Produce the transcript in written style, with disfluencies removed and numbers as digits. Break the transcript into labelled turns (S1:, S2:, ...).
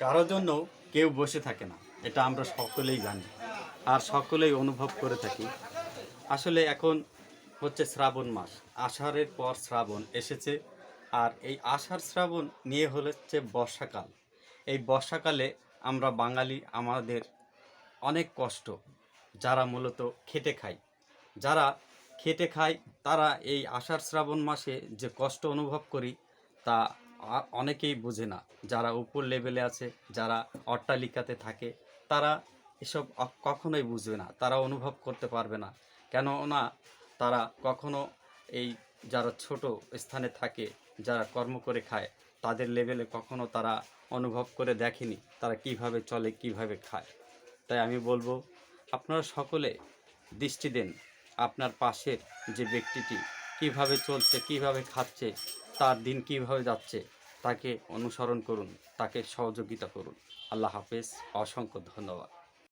S1: কারোর জন্য কেউ বসে থাকে না, এটা আমরা সকলেই জানি আর সকলেই অনুভব করে থাকি। আসলে এখন হচ্ছে শ্রাবণ মাস, আষাঢ়ের পর শ্রাবণ এসেছে। আর এই আষাঢ় শ্রাবণ নিয়ে হচ্ছে বর্ষাকাল। এই বর্ষাকালে আমরা বাঙালি আমাদের অনেক কষ্ট, যারা মূলত খেটে খায়, যারা খেটে খায় তারা এই আষাঢ় শ্রাবণ মাসে যে কষ্ট অনুভব করি তা অনেকেই বোঝে না। যারা উপর লেভেলে আছে, যারা অট্টালিকাতে থাকে, তারা এসব কখনোই বুঝবে না, তারা অনুভব করতে পারবে না। কেননা তারা কখনো এই যারা ছোট স্থানে থাকে, যারা কর্ম করে খায়, তাদের লেভেলে কখনো তারা অনুভব করে দেখেনি তারা কিভাবে চলে, কিভাবে খায়। তাই আমি বলবো, আপনারা সকলে দৃষ্টি দেন আপনার পাশের যে ব্যক্তিটি কিভাবে চলছে, কিভাবে খাচ্ছে, তার দিন কিভাবে যাচ্ছে, তাকে অনুসরণ করুন, তাকে সহযোগিতা করুন। আল্লাহ হাফেজ, অসংখ্য ধন্যবাদ।